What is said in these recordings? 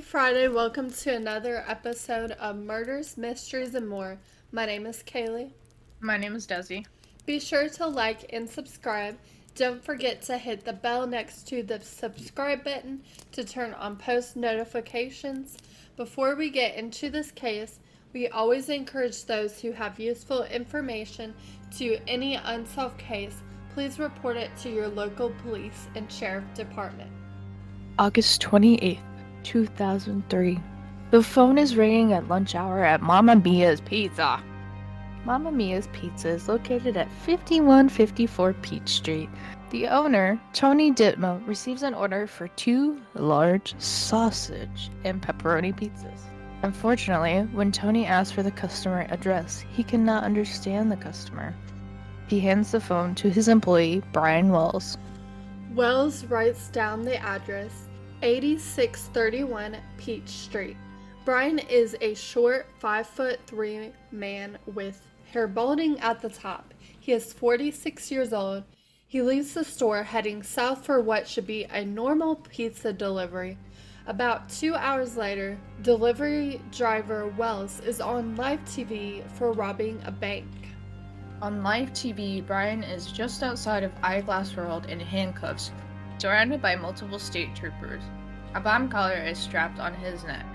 Happy Friday. Welcome to another episode of Murders, Mysteries, and More. My name is Kaylee. My name is Desi. Be sure to like and subscribe. Don't forget to hit the bell next to the subscribe button to turn on post notifications. Before we get into this case, we always encourage those who have useful information to any unsolved case, please report it to your local police and sheriff department. August 28th, 2003. The phone is ringing at lunch hour at Mamma Mia's Pizza. Mamma Mia's Pizza is located at 5154 Peach Street. The owner, Tony Ditmo, receives an order for 2 large sausage and pepperoni pizzas. Unfortunately, when Tony asks for the customer address, he cannot understand the customer. He hands the phone to his employee, Brian Wells. Wells writes down the address, 8631 Peach Street. Brian is a short 5'3" man with hair balding at the top. He is 46 years old. He leaves the store heading south for what should be a normal pizza delivery. About 2 hours later, delivery driver Wells is on live TV for robbing a bank. On live TV, Brian is just outside of Eyeglass World in handcuffs, surrounded by multiple state troopers. A bomb collar is strapped on his neck.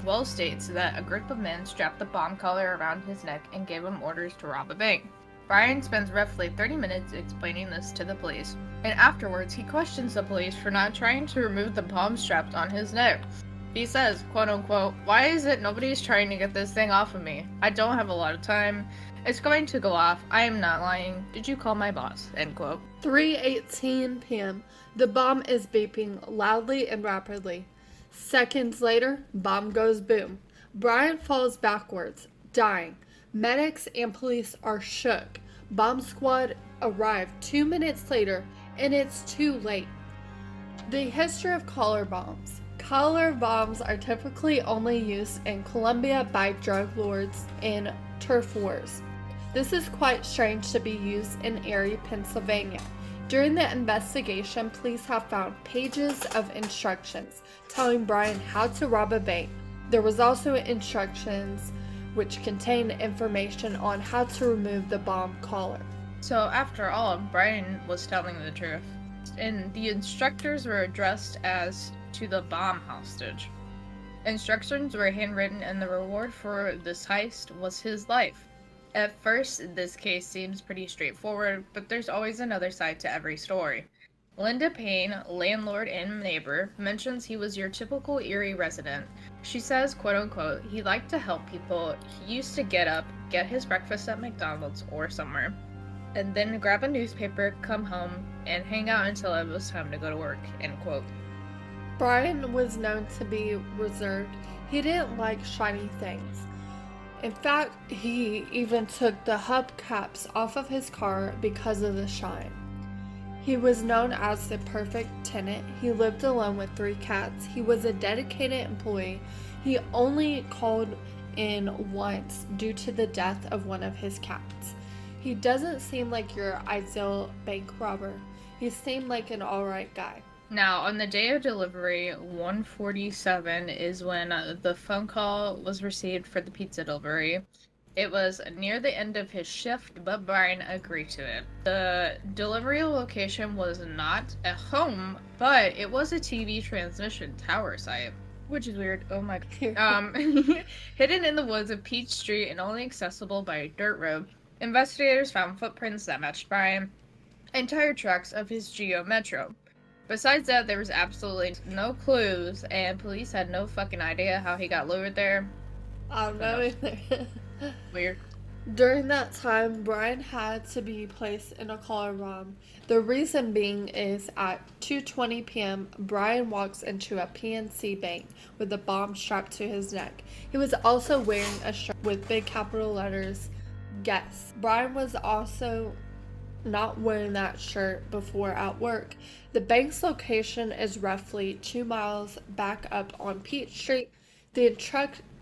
Wells states that a group of men strapped the bomb collar around his neck and gave him orders to rob a bank. Brian spends roughly 30 minutes explaining this to the police, and afterwards he questions the police for not trying to remove the bomb strapped on his neck. He says, quote unquote, "Why is it nobody's trying to get this thing off of me? I don't have a lot of time. It's going to go off. I am not lying. Did you call my boss?" End quote. 3:18 p.m. The bomb is beeping loudly and rapidly. Seconds later, bomb goes boom. Brian falls backwards, dying. Medics and police are shook. Bomb squad arrive 2 minutes later, and it's too late. The history of collar bombs. Collar bombs are typically only used in Colombia by drug lords and turf wars. This is quite strange to be used in Erie, Pennsylvania. During the investigation, police have found pages of instructions telling Brian how to rob a bank. There was also instructions which contained information on how to remove the bomb collar. So after all, Brian was telling the truth, and the instructors were addressed as to the bomb hostage. Instructions were handwritten, and the reward for this heist was his life. At first, this case seems pretty straightforward, but there's always another side to every story. Linda Payne, landlord and neighbor, mentions he was your typical Erie resident. She says, quote unquote, he liked to help people. He used to get up, get his breakfast at McDonald's or somewhere, and then grab a newspaper, come home, and hang out until it was time to go to work, end quote. Brian was known to be reserved. He didn't like shiny things. In fact, he even took the hubcaps off of his car because of the shine. He was known as the perfect tenant. He lived alone with 3 cats. He was a dedicated employee. He only called in once due to the death of one of his cats. He doesn't seem like your ideal bank robber. He seemed like an alright guy. Now, on the day of delivery, 1:47 is when the phone call was received for the pizza delivery. It was near the end of his shift, but Brian agreed to it. The delivery location was not a home, but it was a TV transmission tower site, which is weird. Oh my god. Hidden in the woods of Peach Street and only accessible by a dirt road, investigators found footprints that matched Brian and tire tracks of his Geo Metro. Besides that, there was absolutely no clues, and police had no fucking idea how he got lured there. I don't know either. Weird. During that time, Brian had to be placed in a collar bomb. The reason being is at 2:20 p.m., Brian walks into a PNC bank with a bomb strapped to his neck. He was also wearing a shirt with big capital letters, "Guess." Brian was also not wearing that shirt before at work. The bank's location is roughly 2 miles back up on Peach Street. The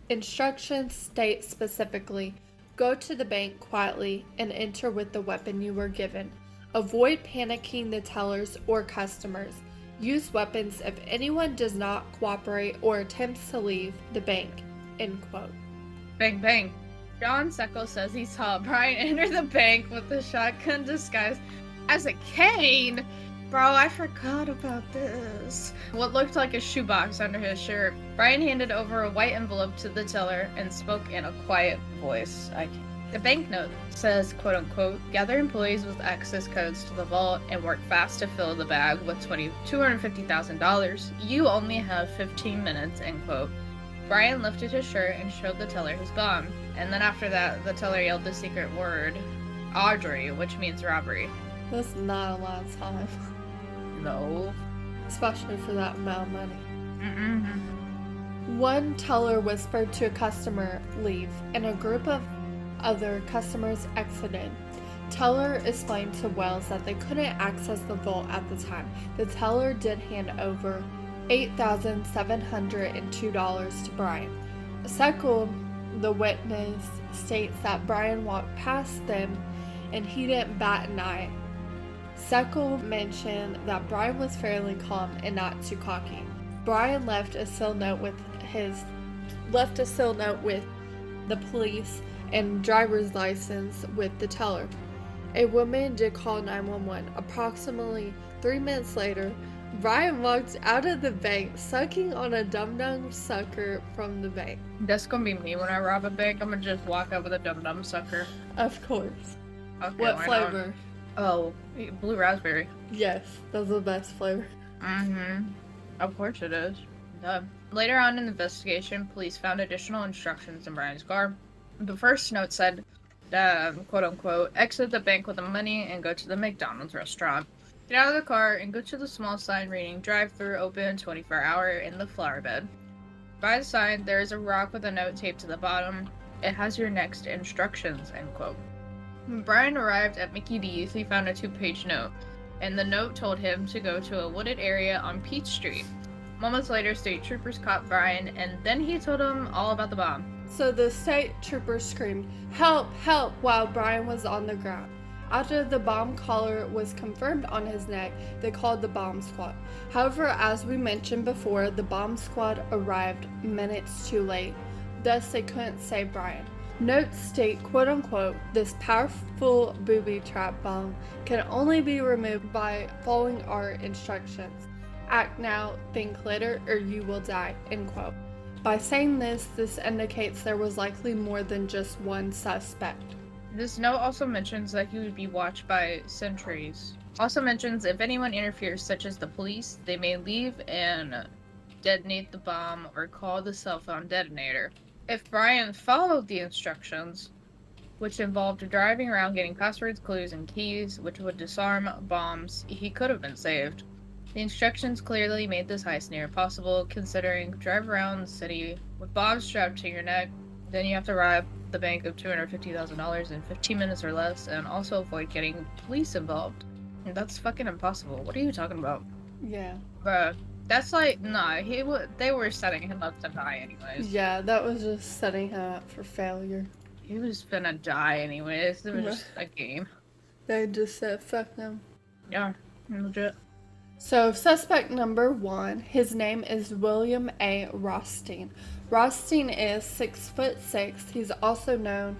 instructions state specifically, go to the bank quietly and enter with the weapon you were given. Avoid panicking the tellers or customers. use weapons if anyone does not cooperate or attempts to leave the bank, end quote. Bang, bang. John Seckel says he saw Brian enter the bank with the shotgun disguised as a cane. Bro, I forgot about this. What looked like a shoebox under his shirt. Brian handed over a white envelope to the teller and spoke in a quiet voice. The banknote says, quote unquote, gather employees with access codes to the vault and work fast to fill the bag with $250,000. You only have 15 minutes, end quote. Brian lifted his shirt and showed the teller his bomb. And then after that, the teller yelled the secret word, Audrey, which means robbery. That's not a lot of time. No. Especially for that amount of money. Mm-mm. One teller whispered to a customer, leave, and a group of other customers exited. Teller explained to Wells that they couldn't access the vault at the time. The teller did hand over $8,702 to Brian. Seckel, the witness, states that Brian walked past them and he didn't bat an eye. Seckel mentioned that Brian was fairly calm and not too cocky. Brian left a seal note with the police and driver's license with the teller. A woman did call 911. Approximately 3 minutes later, Brian walked out of the bank sucking on a dum-dum sucker from the bank. That's gonna be me when I rob a bank. I'm gonna just walk out with a dum-dum sucker. Of course. Okay, What why flavor? not? Oh, blue raspberry. Yes, that's the best flavor. Mm-hmm. Of course it is. Duh. Later on in the investigation, police found additional instructions in Brian's car. The first note said, quote-unquote, exit the bank with the money and go to the McDonald's restaurant. Get out of the car and go to the small sign reading drive-thru open 24-hour in the flower bed. By the sign, there is a rock with a note taped to the bottom. It has your next instructions, end quote. When Brian arrived at Mickey D's, he found a 2-page note, and the note told him to go to a wooded area on Peach Street. Moments later, state troopers caught Brian, and then he told them all about the bomb. So the state troopers screamed, help, help, while Brian was on the ground. After the bomb collar was confirmed on his neck, they called the bomb squad. However, as we mentioned before, the bomb squad arrived minutes too late. Thus, they couldn't save Brian. Notes state, quote unquote, this powerful booby trap bomb can only be removed by following our instructions. Act now, think later, or you will die, end quote. By saying this indicates there was likely more than just one suspect. This note also mentions that he would be watched by sentries. Also mentions if anyone interferes, such as the police, they may leave and detonate the bomb or call the cell phone detonator. If Brian followed the instructions, which involved driving around getting passwords, clues, and keys, which would disarm bombs, he could have been saved. The instructions clearly made this heist near impossible, considering drive around the city with bombs strapped to your neck, then you have to rob the bank of $250,000 in 15 minutes or less, and also avoid getting police involved. That's fucking impossible. What are you talking about? Yeah. Bruh. That's like, nah, they were setting him up to die anyways. Yeah, that was just setting him up for failure. He was finna die anyways. It was just a game. They just said, fuck them. Yeah, legit. So, suspect number 1, his name is William A. Rothstein. Rothstein is 6'6". He's also known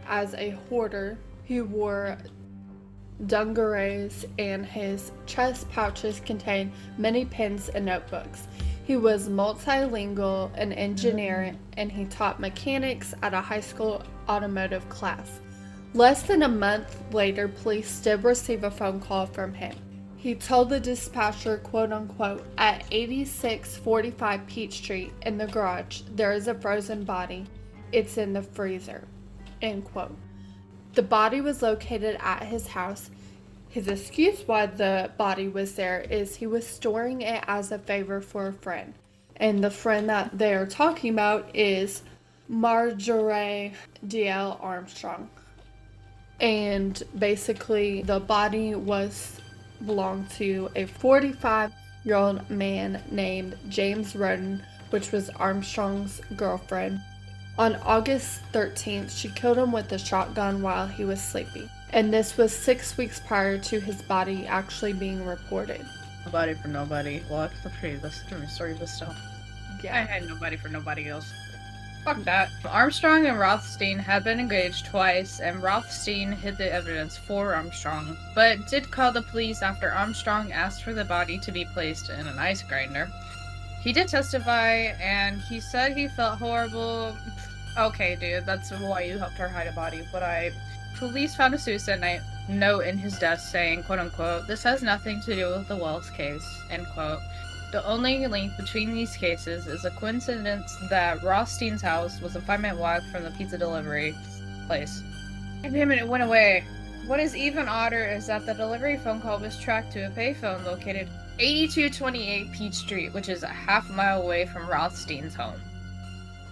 as a hoarder. He wore dungarees and his chest pouches contained many pens and notebooks. He was multilingual, an engineer, and he taught mechanics at a high school automotive class. Less than a month later, police did receive a phone call from him. He told the dispatcher, quote unquote, at 8645 Peach Street in the garage, there is a frozen body. It's in the freezer, end quote. The body was located at his house. His excuse why the body was there is he was storing it as a favor for a friend. And the friend that they're talking about is Marjorie D.L. Armstrong. And basically the body belonged to a 45-year-old man named James Roden, which was Armstrong's girlfriend. On August 13th, she killed him with a shotgun while he was sleeping. And this was 6 weeks prior to his body actually being reported. Nobody for nobody. Well, it's a pretty story, but still. I Yeah. had nobody for nobody else. Fuck that. Armstrong and Rothstein had been engaged twice, and Rothstein hid the evidence for Armstrong, but did call the police after Armstrong asked for the body to be placed in an ice grinder. He did testify, and he said he felt horrible. Okay, dude, that's why you helped her hide a body. Police found a suicide note in his desk saying, quote unquote, "This has nothing to do with the Wells case," end quote. The only link between these cases is a coincidence that Rothstein's house was a 5-minute walk from the pizza delivery place. God damn it, it went away. What is even odder is that the delivery phone call was tracked to a payphone located 8228 Peach Street, which is a half-mile away from Rothstein's home.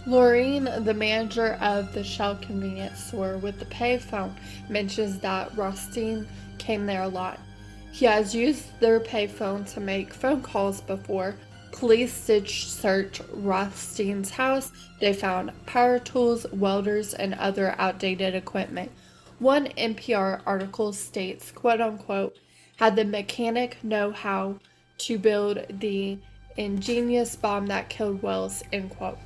Lorraine, the manager of the Shell convenience store with the payphone, mentions that Rothstein came there a lot. He has used their payphone to make phone calls before. Police did search Rothstein's house. They found power tools, welders, and other outdated equipment. One NPR article states, quote unquote, "Had the mechanic know how to build the ingenious bomb that killed Wells," end quote.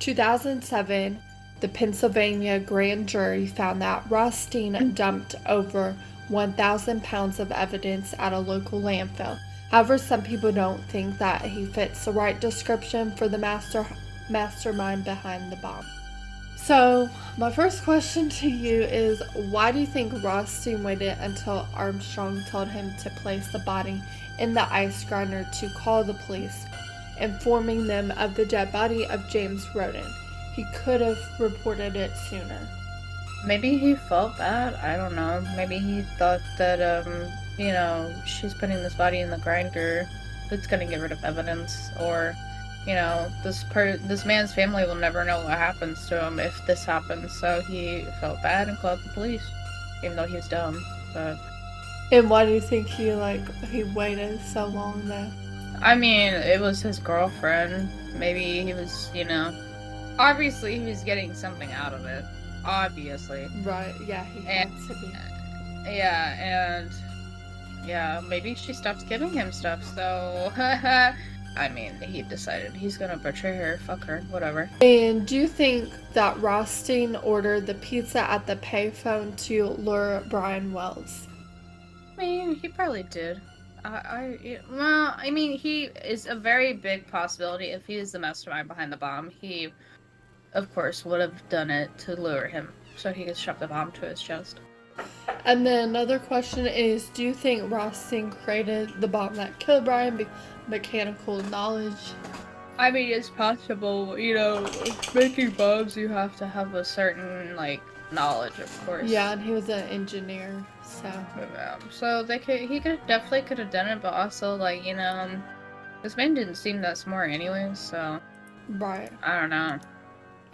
2007, the Pennsylvania grand jury found that Rothstein dumped over 1,000 pounds of evidence at a local landfill. However, some people don't think that he fits the right description for the mastermind behind the bomb. So, my first question to you is, why do you think Rothstein waited until Armstrong told him to place the body in the ice grinder to call the police, informing them of the dead body of James Roden? He could have reported it sooner. Maybe he felt bad. I don't know. Maybe he thought that, she's putting this body in the grinder. It's gonna get rid of evidence, or, this man's family will never know what happens to him if this happens. So he felt bad and called the police, even though he was dumb. But And why do you think he waited so long then? I mean, it was his girlfriend. Maybe he was, obviously he was getting something out of it. Obviously. Right, yeah, he had to be. Yeah, maybe she stopped giving him stuff, so I mean, he decided he's gonna betray her, fuck her, whatever. And do you think that Rothstein ordered the pizza at the payphone to lure Brian Wells? I mean, he probably did. He is a very big possibility. If he is the mastermind behind the bomb, he, of course, would have done it to lure him, so he could shove the bomb to his chest. And then another question is, do you think Rothstein created the bomb that killed Brian by mechanical knowledge? I mean, it's possible, making bombs, you have to have a certain, knowledge, of course. Yeah, and he was an engineer, so. So he definitely could have done it, but also, this man didn't seem that smart anyway, so. Right. I don't know.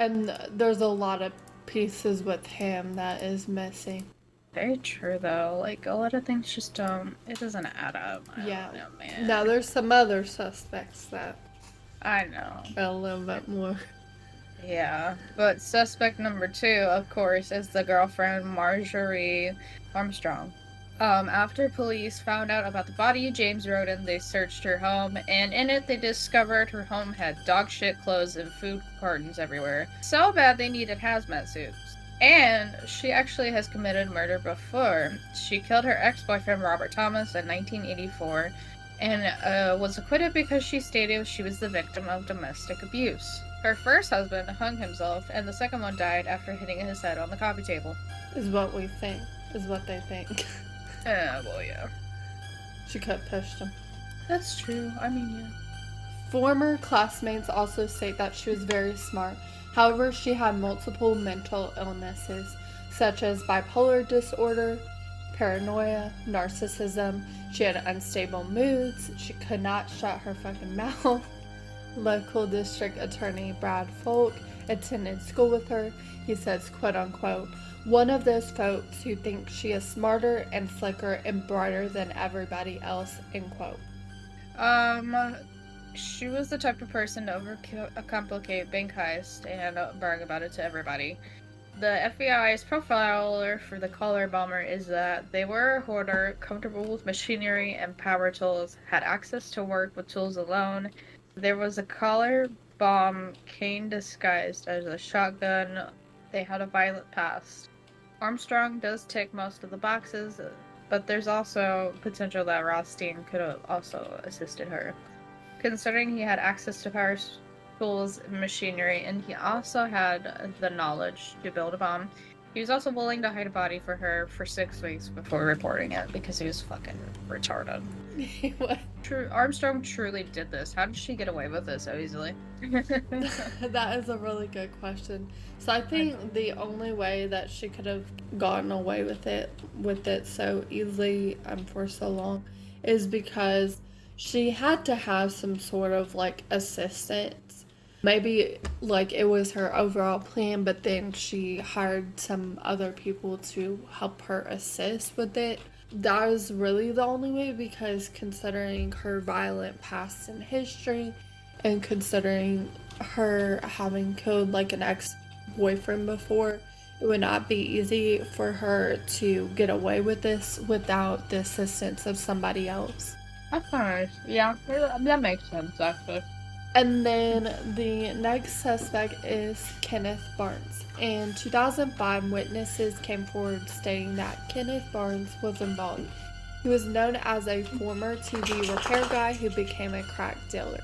And there's a lot of pieces with him that is missing. Very true, though. A lot of things just it doesn't add up. I don't know, man. Now, there's some other suspects that I know. are a little bit more. Yeah, but suspect number 2, of course, is the girlfriend, Marjorie Armstrong. After police found out about the body of James Roden, they searched her home, and in it they discovered her home had dog shit clothes and food cartons everywhere. So bad they needed hazmat suits. And she actually has committed murder before. She killed her ex-boyfriend Robert Thomas in 1984 and was acquitted because she stated she was the victim of domestic abuse. Her first husband hung himself, and the second one died after hitting his head on the coffee table. Is what we think. Is what they think. Well, yeah. She could have pushed him. That's true. I mean, yeah. Former classmates also state that she was very smart. However, she had multiple mental illnesses, such as bipolar disorder, paranoia, narcissism. She had unstable moods. She could not shut her fucking mouth. Local district attorney Brad Folk attended school with her. He says, quote unquote, "One of those folks who think she is smarter and slicker and brighter than everybody else," end quote. She was the type of person to overcomplicate bank heist and brag about it to everybody. The FBI's profiler for the collar bomber is that they were a hoarder, comfortable with machinery and power tools, had access to work with tools alone. There was a collar bomb cane disguised as a shotgun. They had a violent past. Armstrong does tick most of the boxes, but there's also potential that Rothstein could have also assisted her. Considering he had access to power tools and machinery, and he also had the knowledge to build a bomb, he was also willing to hide a body for her for 6 weeks before reporting it because he was fucking retarded. What? Armstrong truly did this. How did she get away with this so easily? That is a really good question. So I think the only way that she could have gotten away with it so easily for so long is because she had to have some sort of like assistance. Maybe like it was her overall plan, but then she hired some other people to help her assist with it. That was really the only way, because considering her violent past and history, and considering her having killed like an ex-boyfriend before, it would not be easy for her to get away with this without the assistance of somebody else. That's nice. Yeah, that makes sense actually. And then the next suspect is Kenneth Barnes. In 2005, witnesses came forward stating that Kenneth Barnes was involved. He was known as a former TV repair guy who became a crack dealer.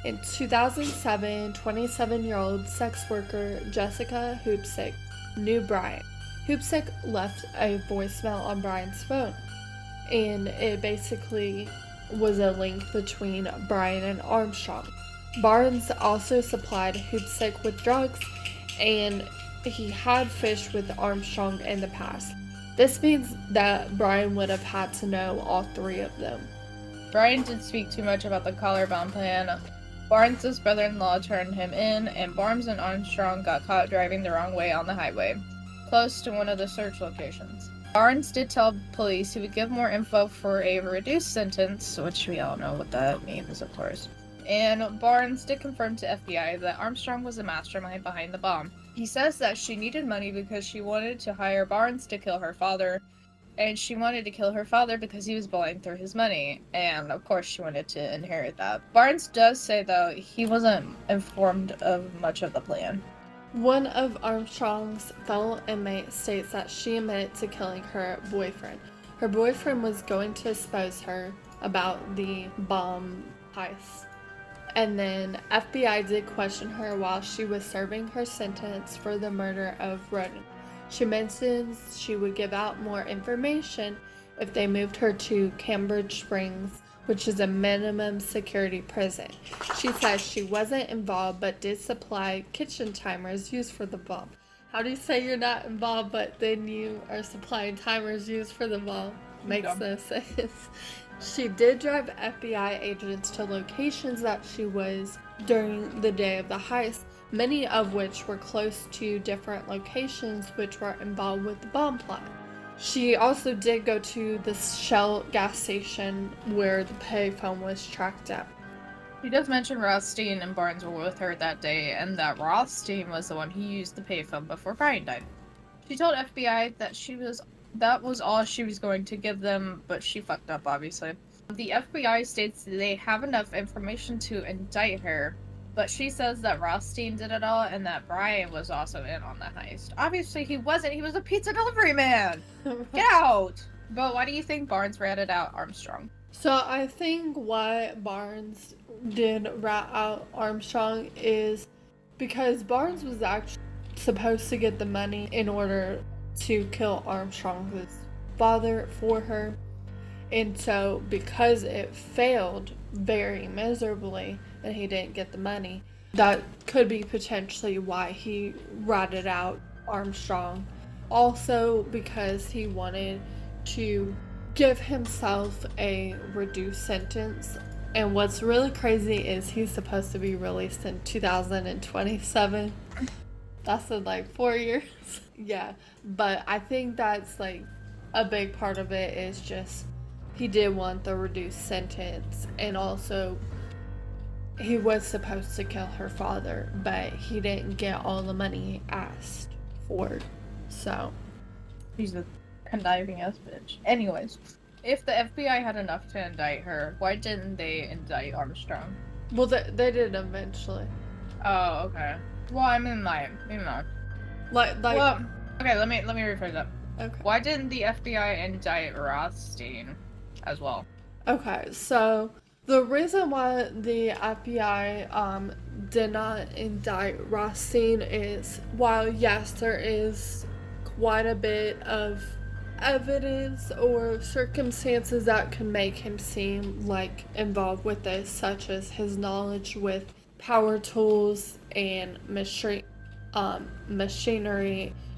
In 2007, 27-year-old sex worker Jessica Hoopsick knew Brian. Hoopsick left a voicemail on Brian's phone, and it basically was a link between Brian and Armstrong. Barnes also supplied Hoopsick with drugs, and he had fished with Armstrong in the past. This means that Brian would have had to know all three of them. Brian did speak too much about the collar bomb plan. Barnes' brother-in-law turned him in, and Barnes and Armstrong got caught driving the wrong way on the highway, close to one of the search locations. Barnes did tell police he would give more info for a reduced sentence, which we all know what that means, of course. And Barnes did confirm to FBI that Armstrong was the mastermind behind the bomb. He says that she needed money because she wanted to hire Barnes to kill her father, and she wanted to kill her father because he was blowing through his money, and of course she wanted to inherit that. Barnes does say, though, he wasn't informed of much of the plan. One of Armstrong's fellow inmates states that she admitted to killing her boyfriend. Her boyfriend was going to expose her about the bomb heist. And then FBI did question her while she was serving her sentence for the murder of Roden. She mentions she would give out more information if they moved her to Cambridge Springs, which is a minimum security prison. She says she wasn't involved but did supply kitchen timers used for the bomb. How do you say you're not involved but then you are supplying timers used for the bomb? Makes no sense. She did drive FBI agents to locations that she was during the day of the heist, many of which were close to different locations which were involved with the bomb plot. She also did go to the Shell gas station where the payphone was tracked down. She does mention Rothstein and Barnes were with her that day, and that Rothstein was the one who used the payphone before Brian died. She told FBI that was all she was going to give them, but she fucked up, obviously. The FBI states they have enough information to indict her, but she says that Rothstein did it all and that Brian was also in on the heist. Obviously he wasn't, he was a pizza delivery man! Get out! But why do you think Barnes ratted out Armstrong? So I think why Barnes did rat out Armstrong is because Barnes was actually supposed to get the money in order to kill Armstrong's father for her. And so because it failed very miserably and he didn't get the money, that could be potentially why he ratted out Armstrong. Also because he wanted to give himself a reduced sentence. And what's really crazy is he's supposed to be released in 2027. That's in like 4 years. Yeah, but I think that's like a big part of it is just he did want the reduced sentence, and also he was supposed to kill her father, but he didn't get all the money he asked afford. So, She's a conniving ass bitch. Anyways, if the FBI had enough to indict her, why didn't they indict Armstrong? well, they did eventually. Oh, okay. Well, I mean, Like, well, okay. Let me rephrase that. okay. Why didn't the FBI indict Rothstein as well? Okay, so the reason why the FBI did not indict Rothstein is, while yes, there is quite a bit of evidence or circumstances that can make him seem like involved with this, such as his knowledge with power tools and machinery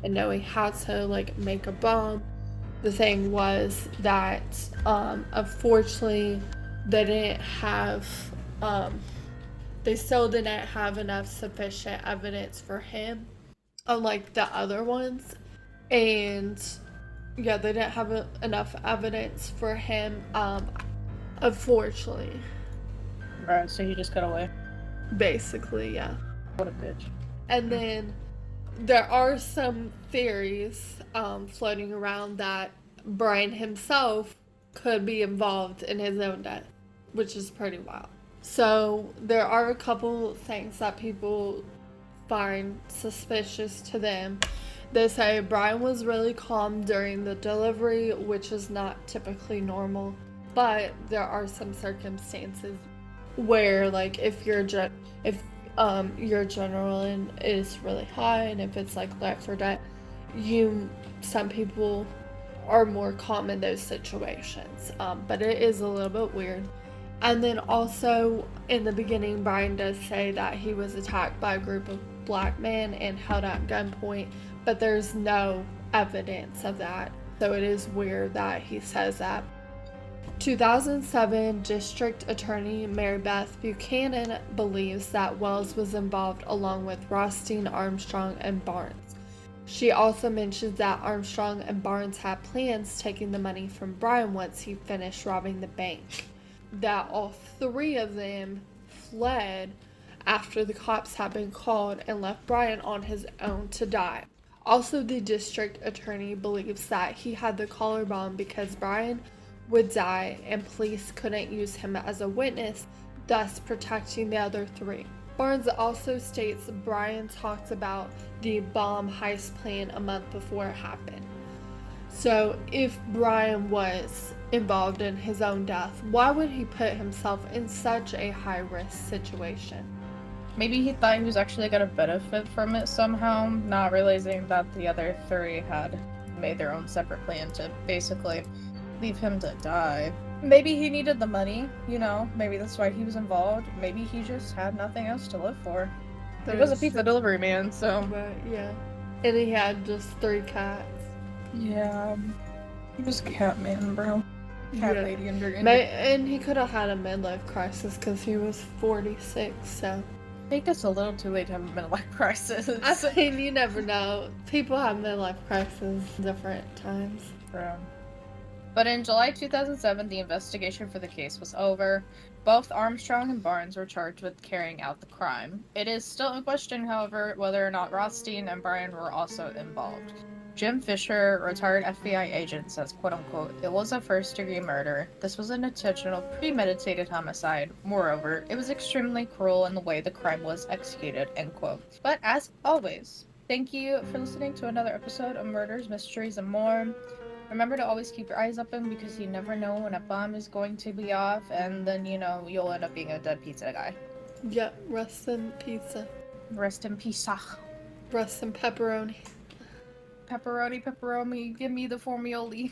and knowing how to like make a bomb. The thing was that unfortunately they didn't have they still didn't have enough sufficient evidence for him, unlike the other ones. And yeah, they didn't have enough evidence for him, unfortunately. Right. So he just got away. Basically, yeah. What a bitch. And then there are some theories floating around that Brian himself could be involved in his own death, which is pretty wild. So there are a couple things that people find suspicious to them. They say Brian was really calm during the delivery, which is not typically normal, but there are some circumstances where, like, if your adrenaline is really high, and if it's like life or death, some people are more calm in those situations. But it is a little bit weird. And then also in the beginning, Brian does say that he was attacked by a group of black men and held at gunpoint, but there's no evidence of that. So it is weird that he says that. 2007 District Attorney Mary Beth Buchanan believes that Wells was involved along with Rothstein, Armstrong, and Barnes. She also mentions that Armstrong and Barnes had plans taking the money from Brian once he finished robbing the bank. That all three of them fled after the cops had been called and left Brian on his own to die. Also, the district attorney believes that he had the collar bomb because Brian would die and police couldn't use him as a witness, thus protecting the other three. Barnes also states Brian talked about the bomb heist plan a month before it happened. So if Brian was involved in his own death, why would he put himself in such a high-risk situation? Maybe he thought he was actually going to benefit from it somehow, not realizing that the other three had made their own separate plan to basically leave him to die. Maybe he needed the money, maybe that's why he was involved. Maybe he just had nothing else to live for. He was a pizza delivery man, so. But yeah. And he had just 3 cats. Yeah. He was Catman, bro. Cat lady under. And he could have had a midlife crisis because he was 46, so. I think it's a little too late to have a midlife crisis. I mean, you never know. People have midlife crises different times. Bro. But in July 2007, the investigation for the case was over. Both Armstrong and Barnes were charged with carrying out the crime. It is still in question, however, whether or not Rothstein and Brian were also involved. Jim Fisher, retired FBI agent, says, quote-unquote, "It was a first-degree murder. This was an intentional, premeditated homicide. Moreover, it was extremely cruel in the way the crime was executed," end quote. But as always, thank you for listening to another episode of Murders, Mysteries, and More. Remember to always keep your eyes open because you never know when a bomb is going to be off, and then, you'll end up being a dead pizza guy. Yep, rest in pizza. Rest in pizza. Rest in pepperoni. Pepperoni, give me the formioli.